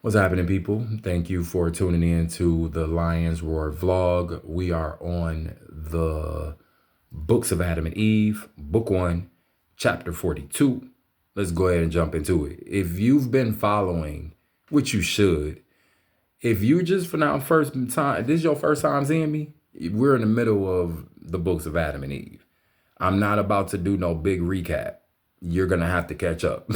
What's happening, people? Thank you for tuning in to the Lions Roar vlog. We are on the books of Adam and Eve, book 1, chapter 42. Let's go ahead and jump into it. If you've been following, which you should, if you just for now first time, this is your first time seeing me, we're in the middle of the books of Adam and Eve. I'm not about to do no big recap. You're gonna have to catch up.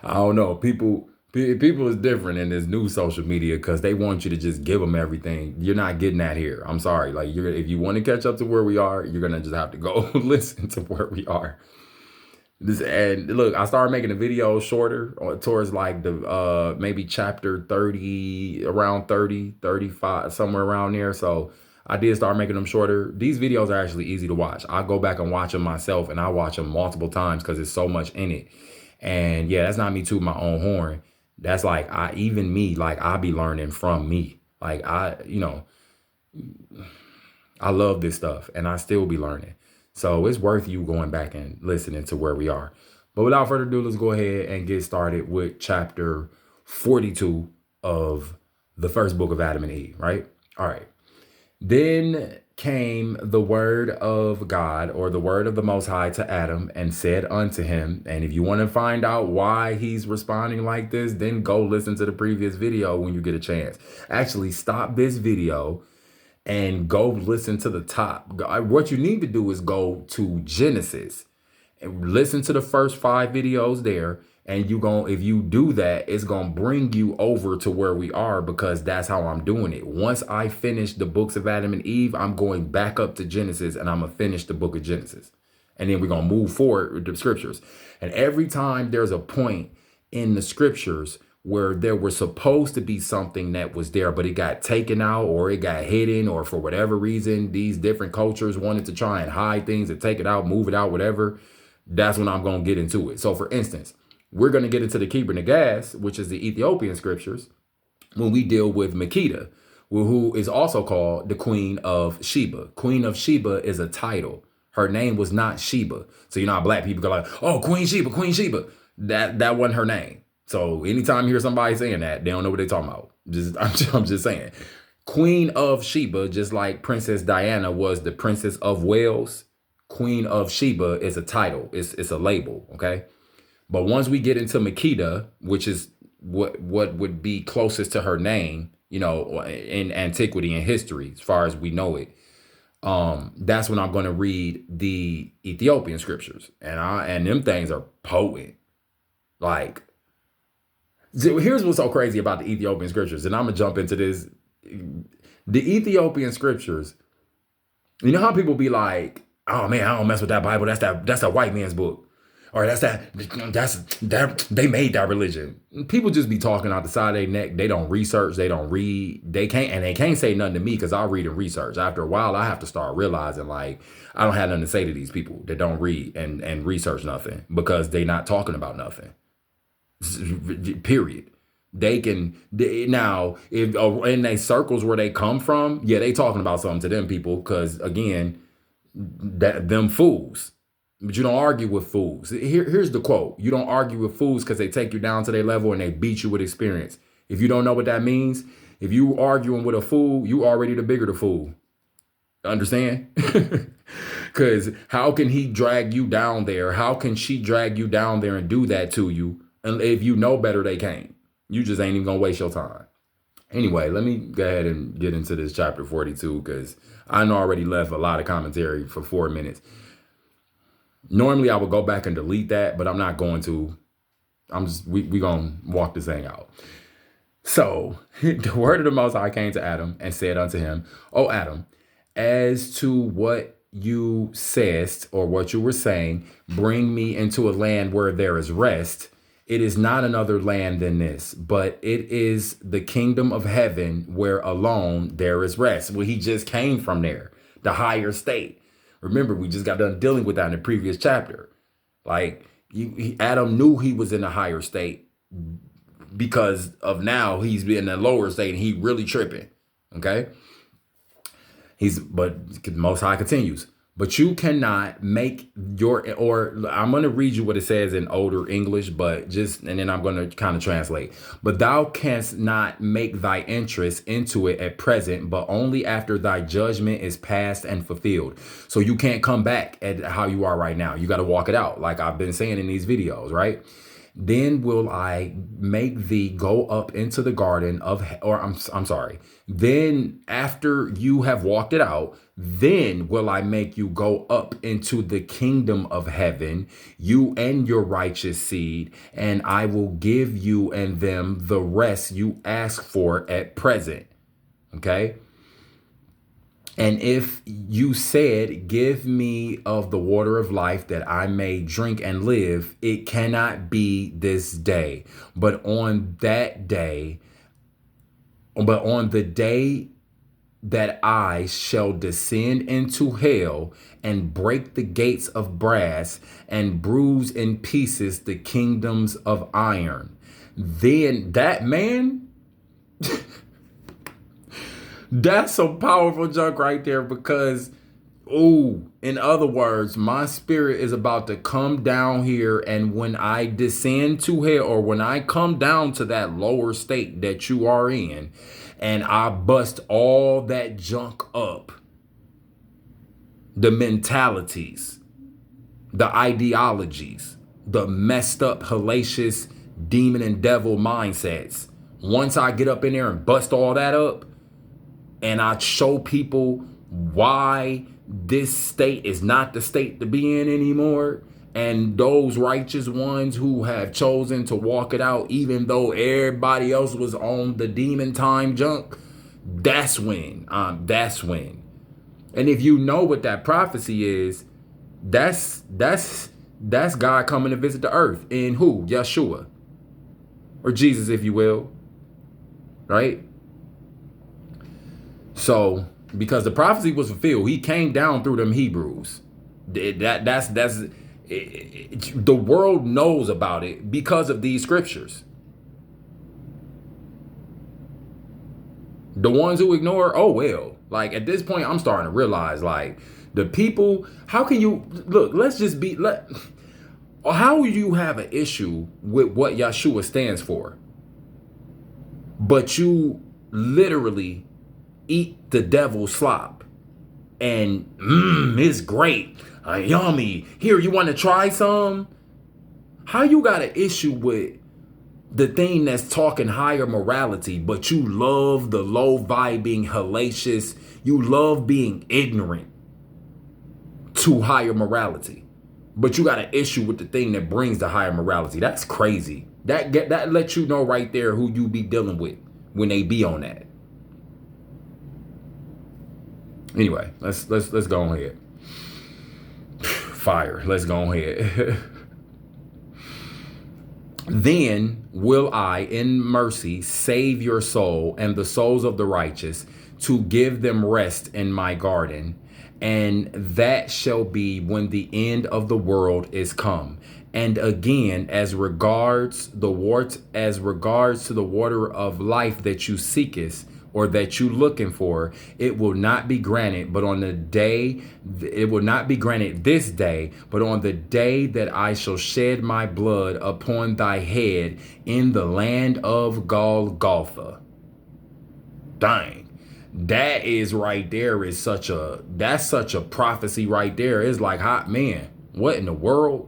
I don't know. People is different in this new social media because they want you to just give them everything. You're not getting that here. I'm sorry. Like if you want to catch up to where we are, you're gonna just have to go listen to where we are. And look, I started making the video shorter towards like the maybe chapter 30, around 30, 35, somewhere around there. So I did start making them shorter. These videos are actually easy to watch. I go back and watch them myself, and I watch them multiple times because there's so much in it. And yeah, that's not me tooting my own horn. That's like I be learning from me. Like I love this stuff and I still be learning. So it's worth you going back and listening to where we are. But without further ado, let's go ahead and get started with chapter 42 of the first book of Adam and Eve, right? All right. Then came the word of God, or the word of the Most High, to Adam and said unto him. And if you want to find out why he's responding like this, then go listen to the previous video when you get a chance. Actually, stop this video and go listen to the top. What you need to do is go to Genesis and listen to the first 5 videos there. And if you do that, it's gonna bring you over to where we are, because that's how I'm doing it. Once I finish the books of Adam and Eve, I'm going back up to Genesis and I'm gonna finish the book of Genesis. And then we're gonna move forward with the scriptures. And every time there's a point in the scriptures where there was supposed to be something that was there, but it got taken out or it got hidden, or for whatever reason, these different cultures wanted to try and hide things and take it out, move it out, whatever, that's when I'm gonna get into it. So for instance, we're going to get into the Kebra Nagast, which is the Ethiopian scriptures, when we deal with Makeda, who is also called the Queen of Sheba. Queen of Sheba is a title. Her name was not Sheba. So you know how black people go like, oh, Queen Sheba, Queen Sheba. That wasn't her name. So anytime you hear somebody saying that, they don't know what they're talking about. I'm just saying. Queen of Sheba, just like Princess Diana was the Princess of Wales, Queen of Sheba is a title. It's a label, okay? But once we get into Makeda, which is what would be closest to her name, in antiquity and history, as far as we know it, that's when I'm going to read the Ethiopian scriptures, and them things are potent. Like, here's what's so crazy about the Ethiopian scriptures, and I'm gonna jump into this. The Ethiopian scriptures, you know how people be like, "Oh man, I don't mess with that Bible. That's that white man's book." Or that's they made that religion. People just be talking out the side of their neck. They don't research, they don't read, they can't say nothing to me because I read and research. After a while, I have to start realizing like I don't have nothing to say to these people that don't read and research nothing, because they not talking about nothing. Period. Now if in they circles where they come from, yeah, they talking about something to them people, because again, them fools. But you don't argue with fools. Here's the quote. You don't argue with fools because they take you down to their level and they beat you with experience. If you don't know what that means, if you arguing with a fool, you already the bigger the fool. Understand? Because how can he drag you down there? How can she drag you down there and do that to you? And if you know better, they can't. You just ain't even going to waste your time. Anyway, let me go ahead and get into this chapter 42, because I know I already left a lot of commentary for 4 minutes. Normally I would go back and delete that, but I'm not going to. We gonna walk this thing out. So the word of the Most High came to Adam and said unto him, O Adam, as to what you saidst, or what you were saying, bring me into a land where there is rest. It is not another land than this, but it is the kingdom of heaven, where alone there is rest. Well, he just came from there, the higher state. Remember, we just got done dealing with that in the previous chapter. Like, Adam knew he was in a higher state, because of now he's in a lower state and he really tripping. Okay? But Most High continues. But you cannot make or I'm going to read you what it says in older English, and then I'm going to kind of translate. But thou canst not make thy interest into it at present, but only after thy judgment is past and fulfilled. So you can't come back at how you are right now. You got to walk it out, like I've been saying in these videos, right? Then will I make thee go up into the garden of, or I'm sorry. Then after you have walked it out, then will I make you go up into the kingdom of heaven, you and your righteous seed, and I will give you and them the rest you ask for at present. Okay. And if you said, give me of the water of life that I may drink and live, it cannot be this day. But on the day that I shall descend into hell and break the gates of brass and bruise in pieces the kingdoms of iron, then that man, that's some powerful junk right there, because, in other words, my spirit is about to come down here, and when I descend to hell, or when I come down to that lower state that you are in, and I bust all that junk up, the mentalities, the ideologies, the messed up, hellacious demon and devil mindsets, once I get up in there and bust all that up, and I show people why this state is not the state to be in anymore, and those righteous ones who have chosen to walk it out, even though everybody else was on the demon time junk, that's when. And if you know what that prophecy is, that's God coming to visit the earth in who? Yeshua, or Jesus, if you will, right? So, because the prophecy was fulfilled, he came down through them Hebrews. The world knows about it because of these scriptures. The ones who ignore, oh well. Like, at this point, I'm starting to realize, like, the people, how can you look? How will you have an issue with what Yeshua stands for, but you literally eat the devil's slop and it's great, yummy, here, you want to try some? How you got an issue with the thing that's talking higher morality, but you love the low vibing, hellacious, you love being ignorant to higher morality, but you got an issue with the thing that brings the higher morality? That's crazy. That lets you know right there who you be dealing with when they be on that. Anyway, let's go ahead. Fire. Let's go ahead. Then will I in mercy save your soul and the souls of the righteous, to give them rest in my garden. And that shall be when the end of the world is come. And again, as regards to the water of life that you seekest, or that you looking for, it will not be granted, but on the day, it will not be granted this day, but on the day that I shall shed my blood upon thy head in the land of Golgotha. Dang. That is right there, that's such a prophecy right there. It's like, hot man, what in the world?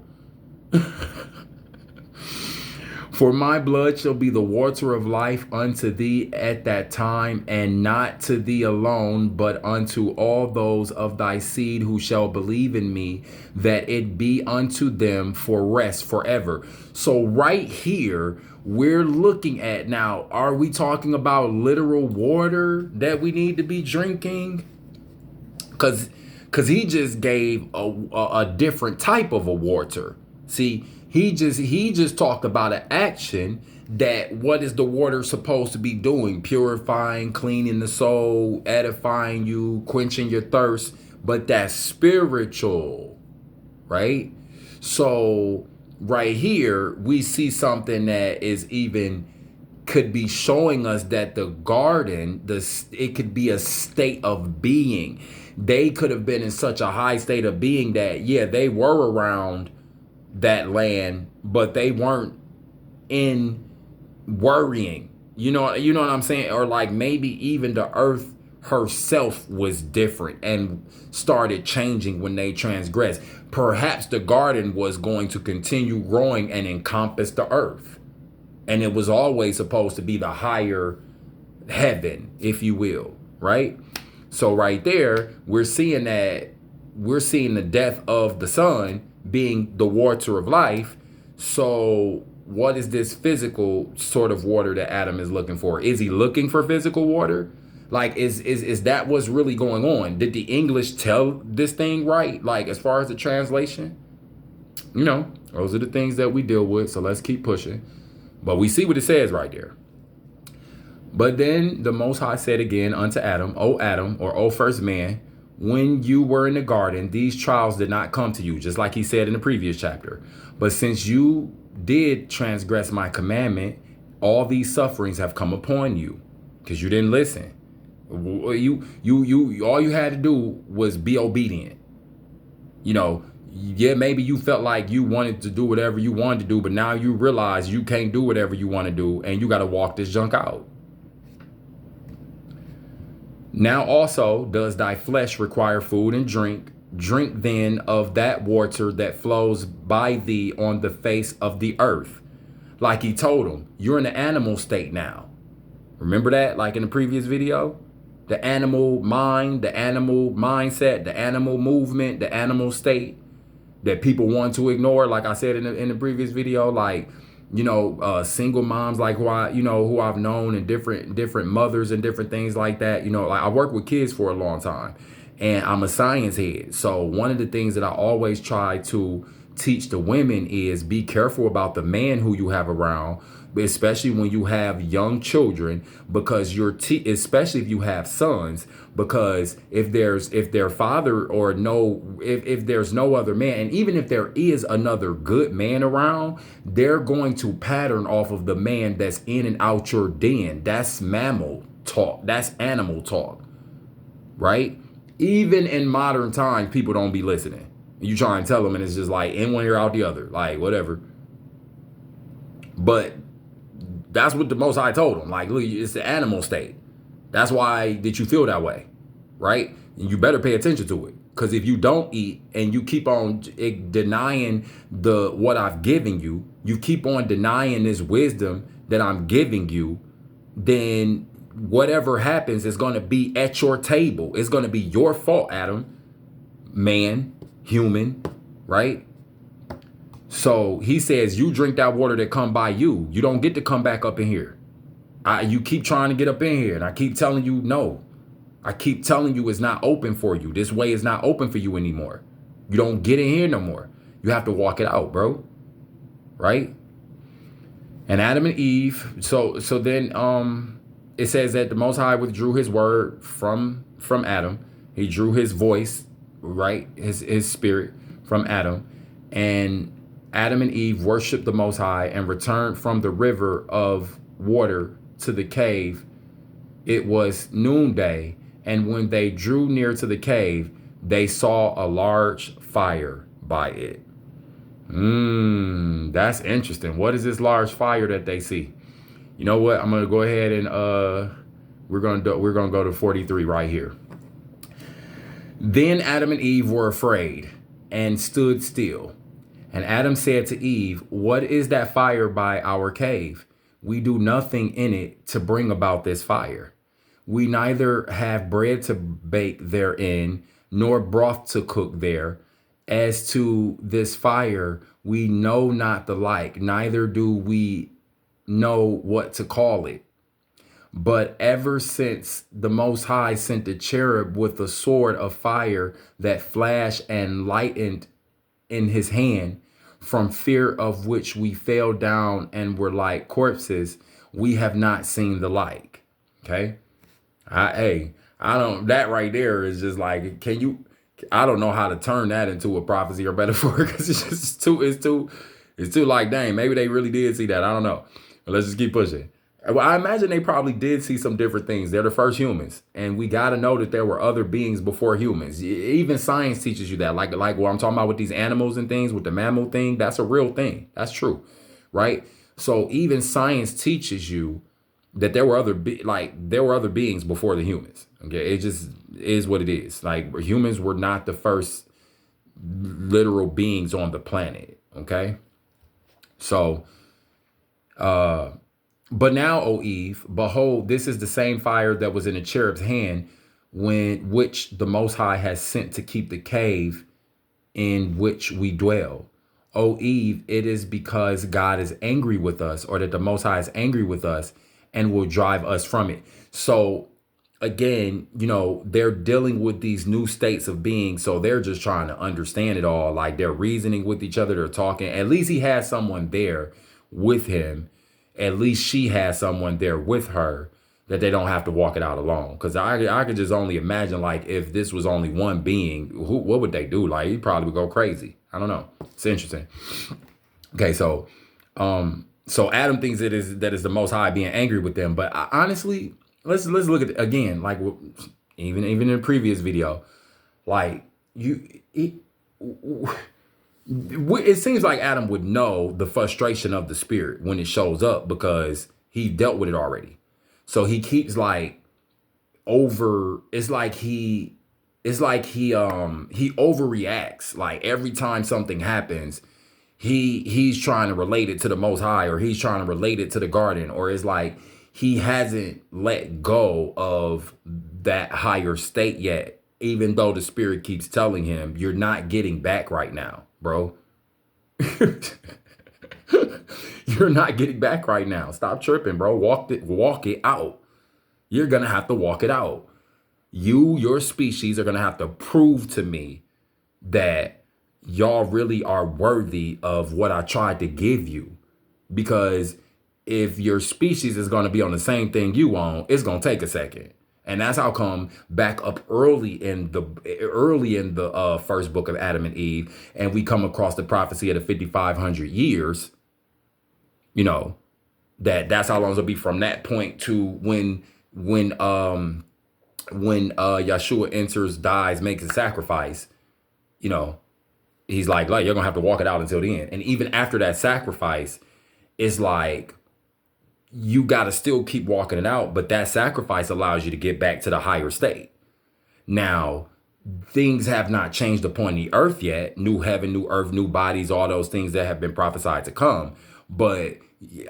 For my blood shall be the water of life unto thee at that time, and not to thee alone, but unto all those of thy seed who shall believe in me, that it be unto them for rest forever. So right here, we're looking at, now, are we talking about literal water that we need to be drinking? Because he just gave a different type of a water. See, he just talked about an action that what is the water supposed to be doing? Purifying, cleaning the soul, edifying you, quenching your thirst. But that's spiritual, right? So right here, we see something that is even could be showing us that the garden, it could be a state of being. They could have been in such a high state of being that, yeah, they were around that land, but they weren't in worrying. You know what I'm saying? Or like maybe even the earth herself was different and started changing when they transgressed. Perhaps the garden was going to continue growing and encompass the earth. And it was always supposed to be the higher heaven, if you will, right? So right there, we're seeing the death of the son being the water of life. So what is this physical sort of water that Adam is looking for? Is he looking for physical water? Like, is that what's really going on? Did the English tell this thing right? Like, as far as the translation? Those are the things that we deal with. So let's keep pushing. But we see what it says right there. But then the Most High said again unto Adam, O Adam, or O first man, when you were in the garden, these trials did not come to you, just like he said in the previous chapter. But since you did transgress my commandment, all these sufferings have come upon you because you didn't listen. All you had to do was be obedient. Yeah, maybe you felt like you wanted to do whatever you wanted to do, but now you realize you can't do whatever you want to do and you got to walk this junk out. Now also does thy flesh require food and drink. Drink then of that water that flows by thee on the face of the earth. Like he told him, you're in the animal state now. Remember that, like in the previous video? The animal mind, the animal mindset, the animal movement, the animal state that people want to ignore. Like I said in the previous video, like, single moms, like who I've known, and different mothers and different things like that. Like I work with kids for a long time and I'm a science head. So one of the things that I always try to teach the women is be careful about the man who you have around, especially when you have young children, because especially if you have sons, because if their father or if there's no other man, and even if there is another good man around, they're going to pattern off of the man that's in and out your den. That's mammal talk. That's animal talk, right? Even in modern times, people don't be listening. You try and tell them and it's just like in one ear out the other, like whatever. But that's what the Most High told him. Like, look, it's the animal state. That's why that you feel that way, right? And you better pay attention to it. Because if you don't eat and you keep on denying what I've given you, you keep on denying this wisdom that I'm giving you, then whatever happens is going to be at your table. It's going to be your fault, Adam, man, human, right? So he says, you drink that water that come by you. You don't get to come back up in here. You keep trying to get up in here. And I keep telling you, no. I keep telling you it's not open for you. This way is not open for you anymore. You don't get in here no more. You have to walk it out, bro. Right? And Adam and Eve. So then it says that the Most High withdrew his word from Adam. He drew his voice, right? His spirit from Adam. And Adam and Eve worshiped the Most High and returned from the river of water to the cave. It was noonday, and when they drew near to the cave, they saw a large fire by it. That's interesting. What is this large fire that they see? You know what? I'm gonna go ahead and we're gonna go to 43 right here. Then Adam and Eve were afraid and stood still. And Adam said to Eve, what is that fire by our cave? We do nothing in it to bring about this fire. We neither have bread to bake therein, nor broth to cook there. As to this fire, we know not the like, neither do we know what to call it. But ever since the Most High sent the cherub with a sword of fire that flashed and lightened in his hand, from fear of which we fell down and were like corpses, we have not seen the like. Okay. That right there is just like, I don't know how to turn that into a prophecy or metaphor, because it's too like, dang, maybe they really did see that. I don't know. But let's just keep pushing. Well, I imagine they probably did see some different things. They're the first humans, and we got to know that there were other beings before humans. Even science teaches you that. Like what I'm talking about with these animals and things, with the mammal thing, that's a real thing. That's true, right? So even science teaches you that there were there were other beings before the humans. Okay, it just is what it is. Like humans were not the first literal beings on the planet. Okay, so but now, O Eve, behold, this is the same fire that was in the cherub's hand, when which the Most High has sent to keep the cave in which we dwell. O Eve, it is because God is angry with us, or that the Most High is angry with us and will drive us from it. So again, they're dealing with these new states of being. So they're just trying to understand it all. Like they're reasoning with each other. They're talking. At least he has someone there with him. At least she has someone there with her, that they don't have to walk it out alone. Because I could just only imagine, like, if this was only one being, what would they do? Like, he'd probably would go crazy. I don't know. It's interesting. Okay, so Adam thinks that is the Most High being angry with them. But honestly, let's look at it again. Like even in the previous video, like it seems like Adam would know the frustration of the spirit when it shows up, because he dealt with it already. So he keeps like it's like he overreacts. Like every time something happens, he's trying to relate it to the Most High, or he's trying to relate it to the garden, or it's like he hasn't let go of that higher state yet, even though the spirit keeps telling him, you're not getting back right now, bro. You're not getting back right now. Stop tripping, bro. Walk it out. You're gonna have to walk it out. Your species are gonna have to prove to me that y'all really are worthy of what I tried to give you. Because if your species is gonna be on the same thing you on, it's gonna take a second. And that's how come back up early in the first book of Adam and Eve, and we come across the prophecy of the 5,500 years. That's how long it'll be from that point to when Yeshua enters, dies, makes a sacrifice. He's like, you're gonna have to walk it out until the end. And even after that sacrifice, it's like you got to still keep walking it out, but that sacrifice allows you to get back to the higher state. Now, things have not changed upon the earth yet. New heaven, new earth, new bodies, all those things that have been prophesied to come. But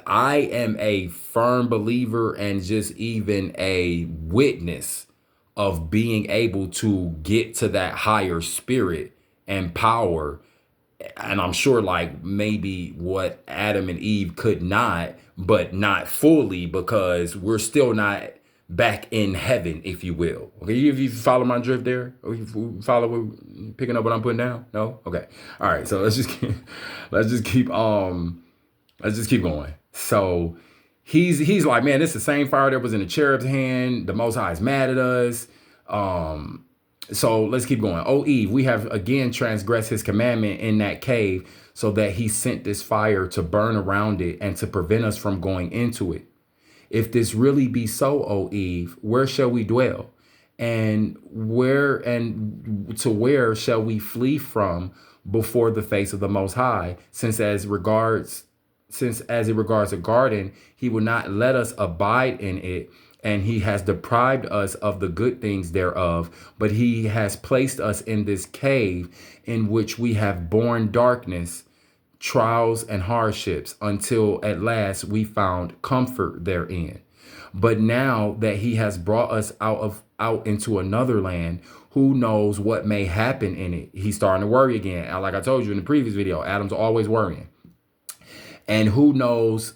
I am a firm believer and just even a witness of being able to get to that higher spirit and power. And I'm sure like maybe what Adam and Eve could not, but not fully, because we're still not back in heaven, if you will. Okay, if you follow my drift there, or you follow picking up what I'm putting down? No? Okay. All right, so let's just keep going. So he's like, man, this is the same fire that was in the cherub's hand. The Most High is mad at us. So let's keep going. O Eve, we have again transgressed his commandment in that cave, so that he sent this fire to burn around it and to prevent us from going into it. If this really be so, O Eve, where shall we dwell? And where shall we flee from before the face of the Most High? Since as it regards a garden, he will not let us abide in it, and he has deprived us of the good things thereof. But he has placed us in this cave, in which we have borne darkness, trials, and hardships, until at last we found comfort therein. But now that he has brought us out into another land, who knows what may happen in it? He's starting to worry again. Like I told you in the previous video, Adam's always worrying. And who knows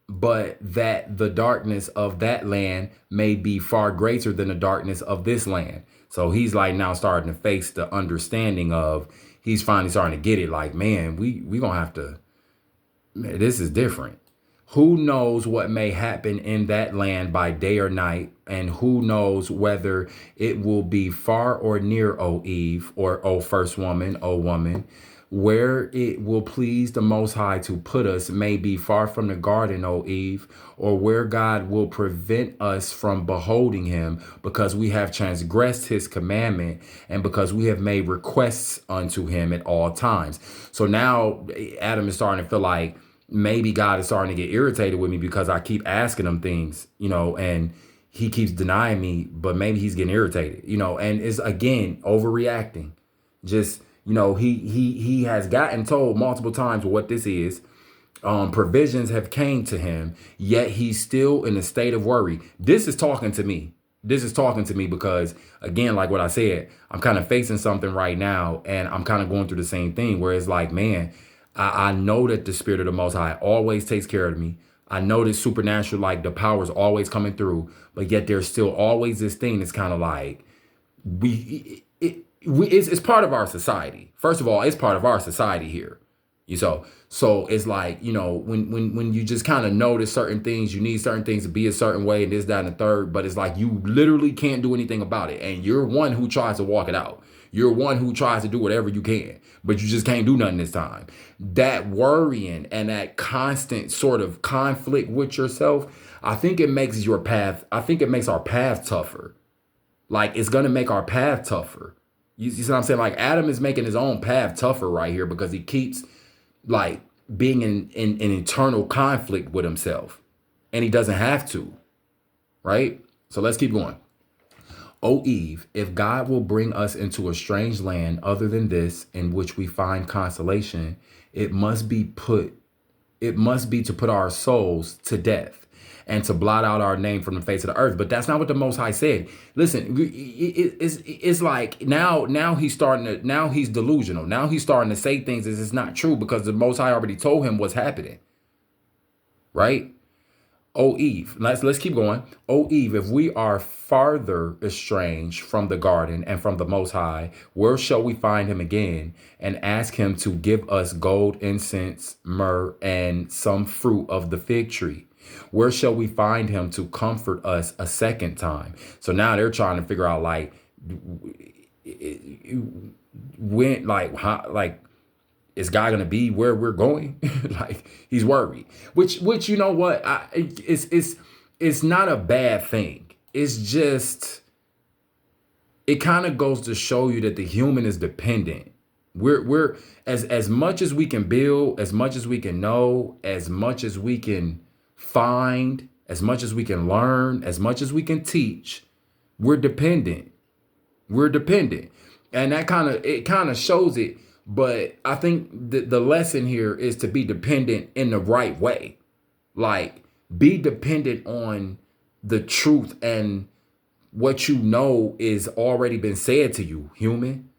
but that the darkness of that land may be far greater than the darkness of this land. So he's like now starting to face the understanding of, he's finally starting to get it. Like, man, we gonna have to, man, this is different. Who knows what may happen in that land by day or night, and who knows whether it will be far or near, O Eve, or O first woman, O woman. Where it will please the Most High to put us may be far from the garden, O Eve, or where God will prevent us from beholding him, because we have transgressed his commandment and because we have made requests unto him at all times. So now Adam is starting to feel like maybe God is starting to get irritated with me because I keep asking him things, and he keeps denying me, but maybe he's getting irritated, and it's again overreacting. Just, he has gotten told multiple times what this is. Provisions have came to him, yet he's still in a state of worry. This is talking to me. This is talking to me because, again, like what I said, I'm kind of facing something right now, and I'm kind of going through the same thing where it's like, man, I know that the Spirit of the Most High always takes care of me. I know that supernatural, like the power is always coming through, but yet there's still always this thing that's kind of like, it's part of our society. First of all, it's part of our society here. So it's like, when you just kind of notice certain things, you need certain things to be a certain way and this, that, and the third, but it's like you literally can't do anything about it. And you're one who tries to walk it out. You're one who tries to do whatever you can, but you just can't do nothing this time. That worrying and that constant sort of conflict with yourself, I think it makes our path tougher. Like, it's going to make our path tougher. You see what I'm saying? Like, Adam is making his own path tougher right here because he keeps like being in internal conflict with himself, and he doesn't have to, right? So let's keep going. O Eve, if God will bring us into a strange land other than this in which we find consolation, it must be to put our souls to death and to blot out our name from the face of the earth. But that's not what the Most High said. Listen, it's like now he's delusional. Now he's starting to say things as it's not true because the Most High already told him what's happening, right? O Eve, let's keep going. O Eve, if we are farther estranged from the garden and from the Most High, where shall we find him again and ask him to give us gold, incense, myrrh, and some fruit of the fig tree? Where shall we find him to comfort us a second time? So now they're trying to figure out like when, like, how, like, is God gonna be where we're going? Like, he's worried. Which you know what? It's not a bad thing. It's just, it kind of goes to show you that the human is dependent. We're as much as we can build, as much as we can know, as much as we can find, as much as we can learn, as much as we can teach, we're dependent. We're dependent. And that kind of shows it. But I think the lesson here is to be dependent in the right way. Like, be dependent on the truth and what you know is already been said to you, human.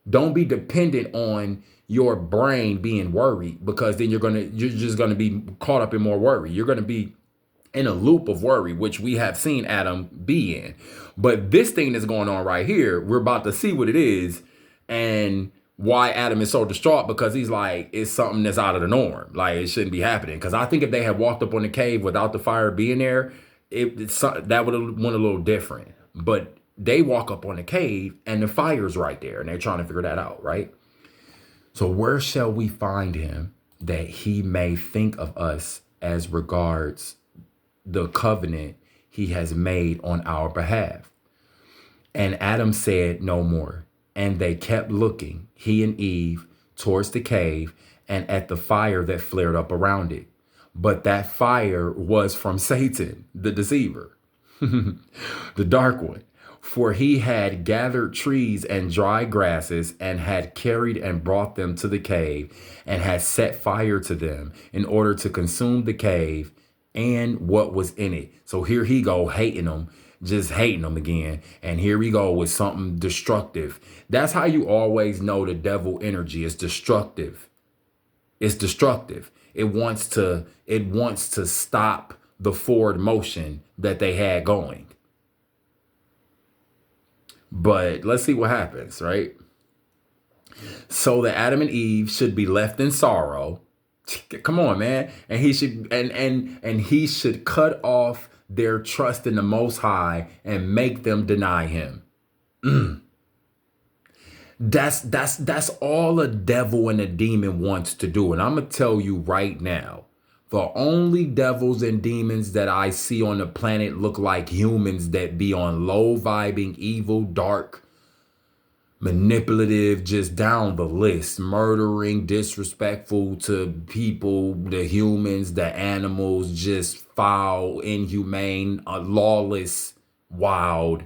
Don't be dependent on your brain being worried, because then you're just gonna be caught up in more worry. You're gonna be in a loop of worry, which we have seen Adam be in. But this thing that's going on right here, we're about to see what it is and why Adam is so distraught, because he's like, it's something that's out of the norm. Like, it shouldn't be happening. Because I think if they had walked up on the cave without the fire being there, that would have went a little different. But they walk up on the cave and the fire's right there, and they're trying to figure that out, right? So where shall we find him that he may think of us as regards the covenant he has made on our behalf? And Adam said no more. And they kept looking, he and Eve, towards the cave and at the fire that flared up around it. But that fire was from Satan, the deceiver, the dark one. For he had gathered trees and dry grasses and had carried and brought them to the cave and had set fire to them in order to consume the cave and what was in it. So here he go hating them, just hating them again. And here we go with something destructive. That's how you always know the devil energy is destructive. It's destructive. It wants to stop the forward motion that they had going. But let's see what happens, right? So that Adam and Eve should be left in sorrow. Come on, man. And he should and he should cut off their trust in the Most High and make them deny him. That's all a devil and a demon wants to do. And I'm gonna tell you right now, the only devils and demons that I see on the planet look like humans that be on low vibing, evil, dark, manipulative, just down the list, murdering, disrespectful to people, the humans, the animals, just foul, inhumane, lawless, wild.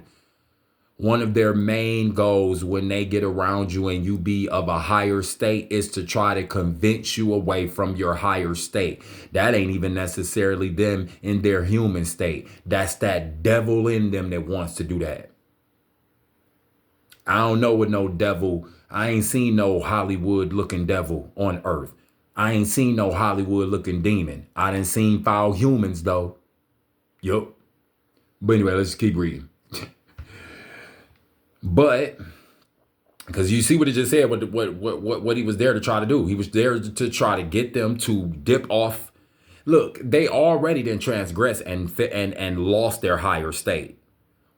One of their main goals when they get around you and you be of a higher state is to try to convince you away from your higher state. That ain't even necessarily them in their human state. That's that devil in them that wants to do that. I don't know what no devil, I ain't seen no Hollywood looking devil on earth. I ain't seen no Hollywood looking demon. I done seen foul humans though. Yup. But anyway, let's keep reading. But because you see what it just said, what he was there to try to do. He was there to try to get them to dip off. Look, they already didn't transgress and lost their higher state.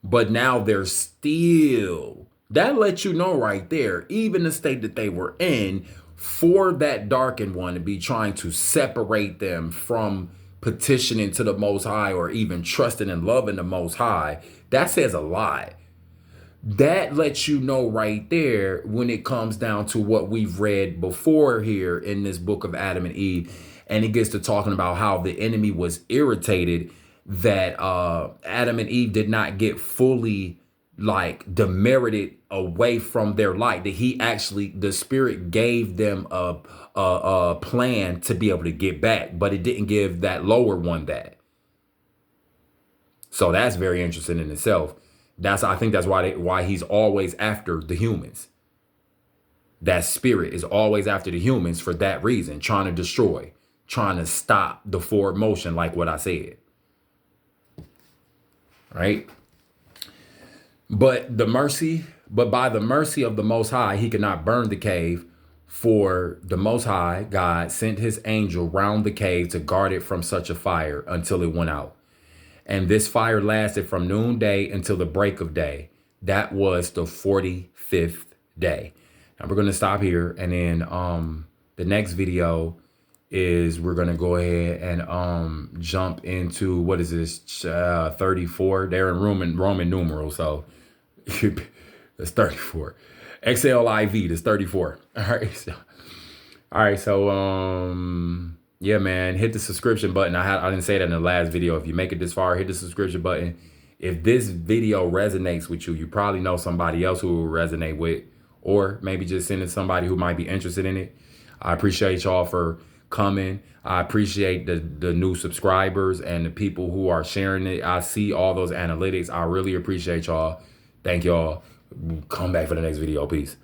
But now they're still, that lets you know right there, even the state that they were in, for that darkened one to be trying to separate them from petitioning to the Most High or even trusting and loving the Most High, that says a lot. That lets you know right there when it comes down to what we've read before here in this book of Adam and Eve. And it gets to talking about how the enemy was irritated that Adam and Eve did not get fully like demerited away from their light, that he actually, the spirit gave them a plan to be able to get back, but it didn't give that lower one that. So that's very interesting in itself. I think that's why he's always after the humans. That spirit is always after the humans for that reason, trying to destroy, trying to stop the forward motion, like what I said. Right? But by the mercy of the Most High, he could not burn the cave, for the Most High God sent his angel round the cave to guard it from such a fire until it went out. And this fire lasted from noonday until the break of day. That was the 45th day. Now we're going to stop here. And then the next video is we're going to go ahead and jump into, what is this, 34. They're in Roman numerals, so that's 34. XLIV, that's 34. All right, so yeah, man, hit the subscription button. I didn't say that in the last video. If you make it this far, hit the subscription button. If this video resonates with you, you probably know somebody else who will resonate with, or maybe just send it to somebody who might be interested in it. I appreciate y'all for coming. I appreciate the new subscribers and the people who are sharing it. I see all those analytics. I really appreciate y'all. Thank y'all. Come back for the next video. Peace.